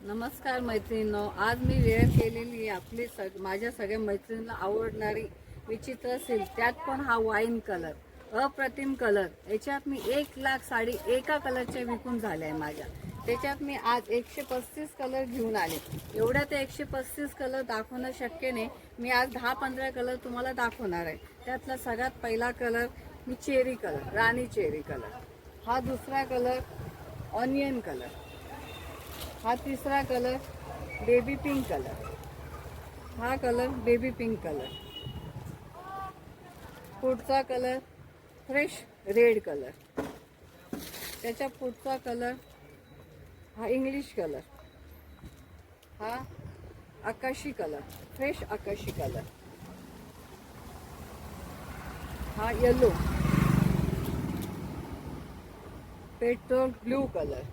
नमस्कार मैत्रिणींनो, आज मी वेअर केलेली माझ्या सगळ्या मैत्रिणींना आवडणारी विचित्र सिल्क, त्यात पण हा वाईन कलर, अप्रतिम कलर. याच्यात मी 1,00,000 साडी एका कलरच्या विकून झाल्या आहे माझ्या. त्याच्यात मी आज 135 कलर घेऊन आले. एवढ्या ते 135 कलर दाखवणं शक्य नाही. मी आज 10-15 कलर तुम्हाला दाखवणार आहे. त्यातला सगळ्यात पहिला कलर मी चेरी कलर, राणी चेरी कलर. हा दुसरा कलर ऑनियन कलर. हा तिसरा कलर बेबी पिंक कलर. हा कलर बेबी पिंक कलर. पुढचा कलर फ्रेश रेड कलर. त्याच्या पुढचा कलर हा इंग्लिश कलर. हा आकाशी कलर, फ्रेश आकाशी कलर. हा येलो पेट्रोल ब्लू कलर.